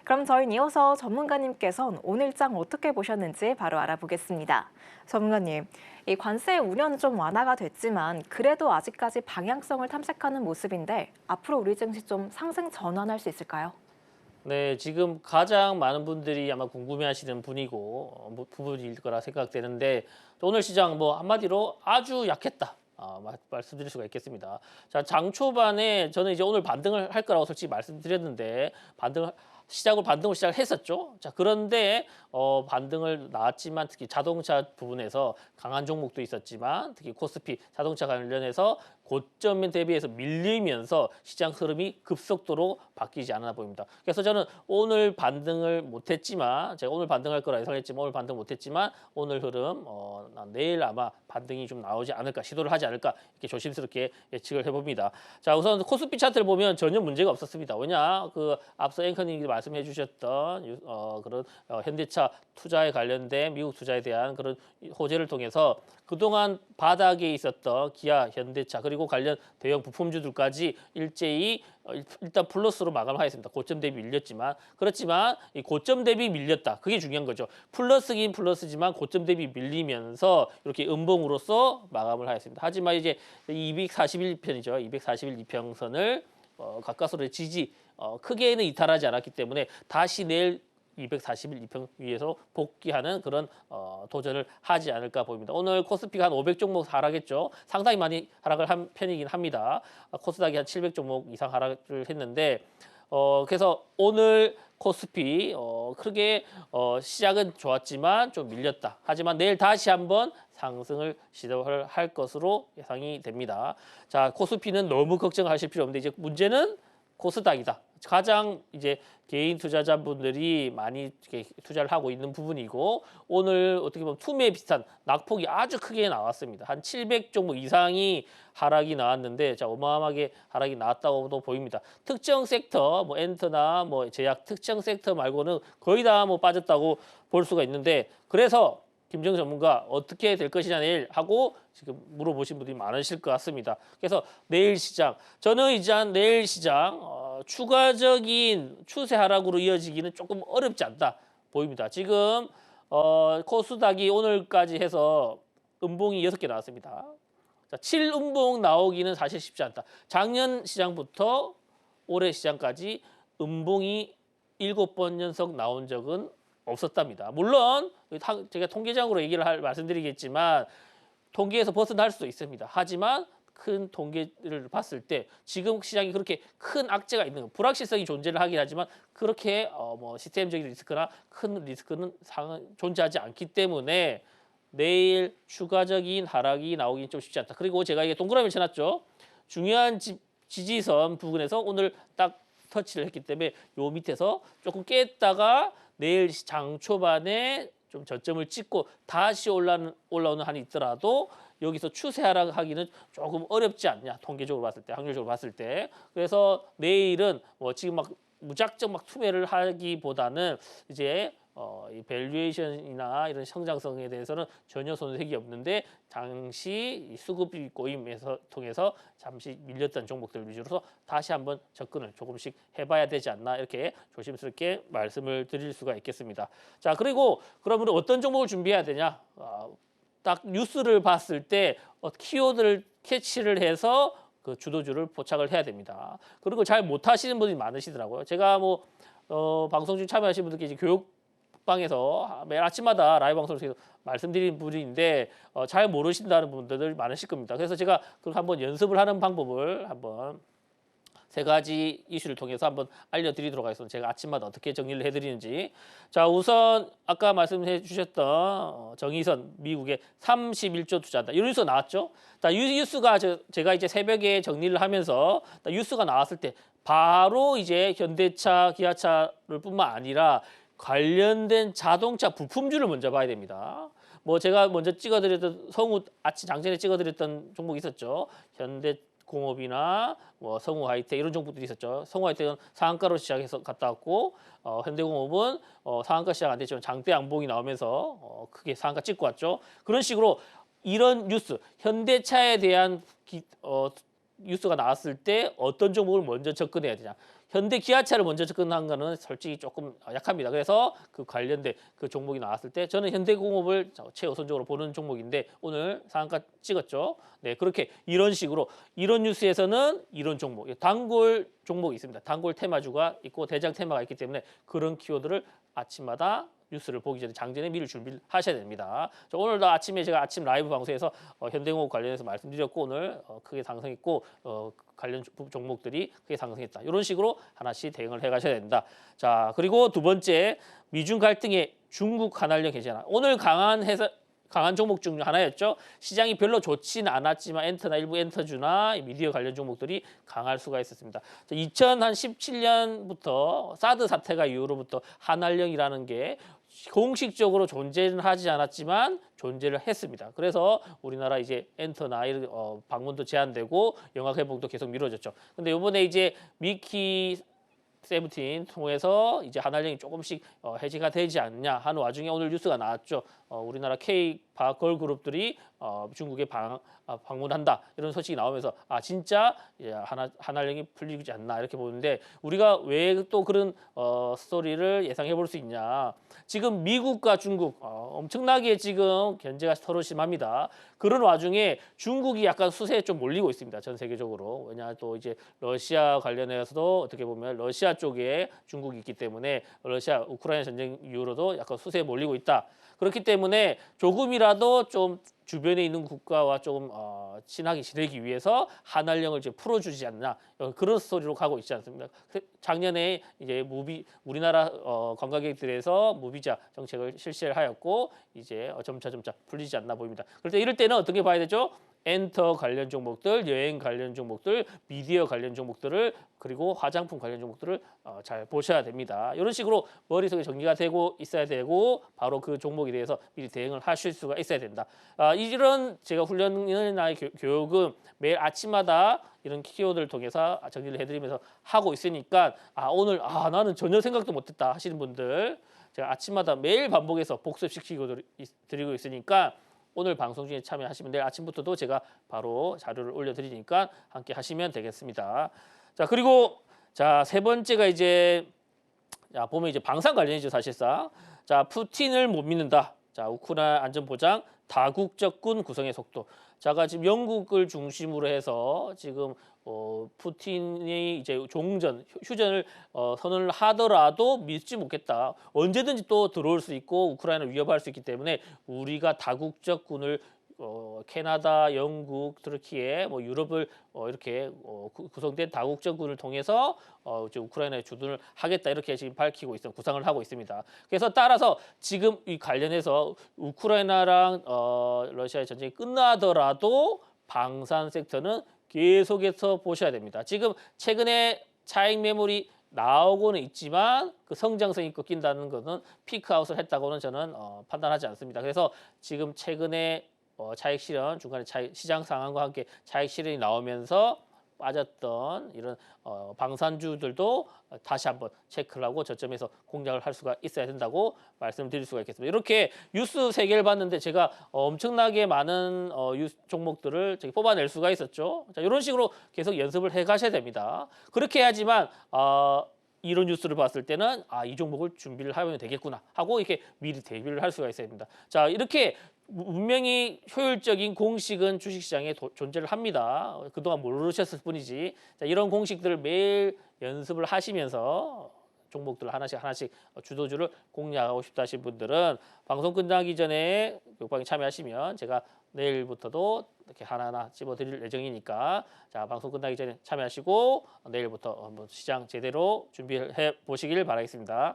그럼 저희는 이어서 전문가님께서는 오늘장 어떻게 보셨는지 바로 알아보겠습니다. 전문가님, 이 관세 우려는 좀 완화가 됐지만 그래도 아직까지 방향성을 탐색하는 모습인데 앞으로 우리 증시 좀 상승 전환할 수 있을까요? 네, 지금 가장 많은 분들이 아마 궁금해하시는 부분일 거라 생각되는데 오늘 시장 뭐 한마디로 아주 약했다. 말씀드릴 수가 있겠습니다. 자, 장 초반에 저는 이제 오늘 반등을 할 거라고 솔직히 말씀드렸는데 시작을 반등을 시작했었죠. 자, 그런데 반등을 나왔지만 특히 자동차 부분에서 강한 종목도 있었지만 특히 코스피 자동차 관련해서 고점 대비해서 밀리면서 시장 흐름이 급속도로 바뀌지 않아 보입니다. 그래서 저는 오늘 반등을 못했지만 제가 오늘 반등할 거라 예상했지만 오늘 반등 못했지만 오늘 흐름 내일 아마 반등이 좀 나오지 않을까 시도를 하지 않을까 이렇게 조심스럽게 예측을 해봅니다. 자, 우선 코스피 차트를 보면 전혀 문제가 없었습니다. 왜냐 그 앞서 앵커님이 말씀해 주셨던 그런 현대차 투자에 관련된 미국 투자에 대한 그런 호재를 통해서 그동안 바닥에 있었던 기아, 현대차 그리고 관련 대형 부품주들까지 일제히 일단 플러스로 마감하였습니다. 고점 대비 밀렸지만 그렇지만 이 고점 대비 밀렸다. 그게 중요한 거죠. 플러스긴 플러스지만 고점 대비 밀리면서 이렇게 음봉으로서 마감을 하였습니다. 하지만 이제 241편이죠. 241 이평선을 가까스로의 지지 크게는 이탈하지 않았기 때문에 다시 내일 241 이평 위에서 복귀하는 그런 도전을 하지 않을까 보입니다. 오늘 코스피가 한 500 종목 하락했죠. 상당히 많이 하락을 한 편이긴 합니다. 코스닥이 한 700 종목 이상 하락을 했는데 그래서 오늘 코스피 크게 시작은 좋았지만 좀 밀렸다. 하지만 내일 다시 한번 상승을 시도를 할 것으로 예상이 됩니다. 자, 코스피는 너무 걱정하실 필요 없는데 이제 문제는 코스닥이다. 가장 이제 개인 투자자분들이 많이 투자를 하고 있는 부분이고 오늘 어떻게 보면 투매 비슷한 낙폭이 아주 크게 나왔습니다. 한 700 종목 이상이 하락이 나왔는데 자 어마어마하게 하락이 나왔다고도 보입니다. 특정 섹터 뭐 엔터나 뭐 제약 특정 섹터 말고는 거의 다 뭐 빠졌다고 볼 수가 있는데 그래서 김정희 전문가 어떻게 될 것이냐 내일 하고 지금 물어보신 분들이 많으실 것 같습니다. 그래서 내일 시장 저는 이제 내일 시장 추가적인 추세 하락으로 이어지기는 조금 어렵지 않다 보입니다. 지금 코스닥이 오늘까지 해서 음봉이 6개 나왔습니다. 자, 7음봉 나오기는 사실 쉽지 않다. 작년 시장부터 올해 시장까지 음봉이 7번 연속 나온 적은 없었답니다. 물론 제가 통계적으로 말씀드리겠지만 통계에서 벗어날 수도 있습니다. 하지만 큰 통계를 봤을 때 지금 시장이 그렇게 큰 악재가 있는 불확실성이 존재를 하긴 하지만 그렇게 뭐 시스템적인 리스크나 큰 리스크는 존재하지 않기 때문에 내일 추가적인 하락이 나오긴 좀 쉽지 않다. 그리고 제가 이게 동그라미를 쳐놨죠. 중요한 지지선 부분에서 오늘 딱 터치를 했기 때문에 요 밑에서 조금 깼다가 내일 장 초반에 좀 저점을 찍고 다시 올라오는 한이 있더라도 여기서 추세 하락하기는 조금 어렵지 않냐 통계적으로 봤을 때 확률적으로 봤을 때 그래서 내일은 뭐 지금 막 무작정 막 투매를 하기보다는 이제 이 밸류에이션이나 이런 성장성에 대해서는 전혀 손색이 없는데 당시 이 수급이 꼬임에서 통해서 잠시 밀렸던 종목들 위주로 다시 한번 접근을 조금씩 해봐야 되지 않나 이렇게 조심스럽게 말씀을 드릴 수가 있겠습니다. 자 그리고 그러면 어떤 종목을 준비해야 되냐? 딱 뉴스를 봤을 때 키워드를 캐치를 해서 그 주도주를 포착을 해야 됩니다. 그리고 잘 못하시는 분이 많으시더라고요. 제가 뭐 방송 중 참여하신 분들께 이제 교육방에서 매일 아침마다 라이브 방송을 통해서 말씀드리는 분인데 잘 모르신다는 분들 많으실 겁니다. 그래서 제가 그걸 한번 연습을 하는 방법을 한번 3가지 이슈를 통해서 한번 알려드리도록 하겠습니다. 제가 아침마다 어떻게 정리를 해드리는지. 자, 우선 아까 말씀해 주셨던 정의선 미국의 31조 투자한다. 이런 뉴스가 나왔죠. 자, 이 뉴스가 제가 이제 새벽에 정리를 하면서 뉴스가 나왔을 때 바로 이제 현대차, 기아차를 뿐만 아니라 관련된 자동차 부품주를 먼저 봐야 됩니다. 뭐 제가 먼저 찍어드렸던 성우 아침 장전에 찍어드렸던 종목이 있었죠. 현대공업이나 뭐 성우 하이텍 이런 종목들이 있었죠. 성우 하이텍은 상한가로 시작해서 갔다 왔고 현대공업은 상한가 시작 안 됐지만 장대 양봉이 나오면서 크게 상한가 찍고 왔죠. 그런 식으로 이런 뉴스, 현대차에 대한 뉴스가 나왔을 때 어떤 종목을 먼저 접근해야 되냐. 현대 기아차를 먼저 접근한 거는 솔직히 조금 약합니다. 그래서 그 관련된 그 종목이 나왔을 때 저는 현대공업을 최우선적으로 보는 종목인데 오늘 상한가 찍었죠. 네, 그렇게 이런 식으로 이런 뉴스에서는 이런 종목, 단골 종목이 있습니다. 단골 테마주가 있고 대장 테마가 있기 때문에 그런 키워드를 아침마다 뉴스를 보기 전에 장전에 미리 준비를 하셔야 됩니다. 오늘도 아침에 제가 아침 라이브 방송에서 현대공업 관련해서 말씀드렸고 오늘 크게 상승했고 관련 종목들이 크게 상승했다. 이런 식으로 하나씩 대응을 해가셔야 된다. 자, 그리고 두 번째 미중 갈등의 중국 한한령 해제나 오늘 강한 종목 중 하나였죠. 시장이 별로 좋지는 않았지만 엔터나 일부 엔터주나 미디어 관련 종목들이 강할 수가 있었습니다. 2017년부터 사드 사태가 이후로부터 한한령이라는 게 공식적으로 존재는 하지 않았지만 존재를 했습니다. 그래서 우리나라 이제 엔터나 이런 방문도 제한되고 영화 개봉도 계속 미뤄졌죠. 근데 이번에 이제 미키 17 통해서 이제 한한령이 조금씩 해지가 되지 않냐 하는 와중에 오늘 뉴스가 나왔죠. 우리나라 K 걸그룹들이 중국에 방문한다 이런 소식이 나오면서 진짜 한한령이 풀리지 않나 이렇게 보는데 우리가 왜 또 그런 스토리를 예상해 볼 수 있냐. 지금 미국과 중국 엄청나게 지금 견제가 서로 심합니다. 그런 와중에 중국이 약간 수세에 좀 몰리고 있습니다. 전 세계적으로. 왜냐 또 이제 러시아 관련해서도 어떻게 보면 러시아 쪽에 중국이 있기 때문에 러시아 우크라이나 전쟁 이후로도 약간 수세에 몰리고 있다. 그렇기 때문에 조금이라도 좀 주변에 있는 국가와 조금 친하게 지내기 위해서 한한령을 이제 풀어주지 않나 그런 스토리로 가고 있지 않습니까? 작년에 이제 우리나라 관광객들에서 무비자 정책을 실시를 하였고 이제 점차 풀리지 않나 보입니다. 그럴 때 이럴 때는 어떻게 봐야 되죠? 엔터 관련 종목들, 여행 관련 종목들, 미디어 관련 종목들을 그리고 화장품 관련 종목들을 잘 보셔야 됩니다. 이런 식으로 머릿속에 정리가 되고 있어야 되고 바로 그 종목에 대해서 미리 대응을 하실 수가 있어야 된다. 이런 제가 훈련이나 교육은 매일 아침마다 이런 키워드를 통해서 정리를 해드리면서 하고 있으니까 오늘 나는 전혀 생각도 못했다 하시는 분들 제가 아침마다 매일 반복해서 복습시키고 드리고 있으니까 오늘 방송 중에 참여하시면 내일 아침부터도 제가 바로 자료를 올려드리니까 함께 하시면 되겠습니다. 자, 그리고 세 번째가 이제 보면 이제 방산 관련이죠, 사실상. 자, 푸틴을 못 믿는다. 자, 우크라이나 안전 보장 다국적군 구성의 속도. 자가 지금 영국을 중심으로 해서 지금 푸틴이 이제 휴전을 선언을 하더라도 믿지 못겠다. 언제든지 또 들어올 수 있고 우크라이나를 위협할 수 있기 때문에 우리가 다국적군을 캐나다, 영국, 터키에 유럽을 이렇게 구성된 다국적군을 통해서 이제 우크라이나에 주둔을 하겠다 이렇게 지금 밝히고 있어 구상을 하고 있습니다. 그래서 따라서 지금 이 관련해서 우크라이나랑 러시아의 전쟁이 끝나더라도 방산 섹터는 계속해서 보셔야 됩니다. 지금 최근에 차익 매물이 나오고는 있지만 그 성장성이 꺾인다는 것은 피크아웃을 했다고는 저는 판단하지 않습니다. 그래서 지금 최근에 차익 실현 중간에 시장 상황과 함께 차익 실현이 나오면서 빠졌던 이런 방산주들도 다시 한번 체크를 하고 저점에서 공략을 할 수가 있어야 된다고 말씀드릴 수가 있겠습니다. 이렇게 뉴스 3개를 봤는데 제가 엄청나게 많은 종목들을 뽑아낼 수가 있었죠. 자, 이런 식으로 계속 연습을 해 가셔야 됩니다. 그렇게 해야지만 이런 뉴스를 봤을 때는 이 종목을 준비를 하면 되겠구나 하고 이렇게 미리 대비를 할 수가 있어야 됩니다. 자, 이렇게 분명히 효율적인 공식은 주식시장에 존재를 합니다. 그동안 모르셨을 뿐이지. 자, 이런 공식들을 매일 연습을 하시면서 종목들 하나씩 주도주를 공략하고 싶다 하신 분들은 방송 끝나기 전에 교육방에 참여하시면 제가 내일부터도 이렇게 하나하나 찝어드릴 예정이니까 자, 방송 끝나기 전에 참여하시고 내일부터 한번 시장 제대로 준비해 보시길 바라겠습니다.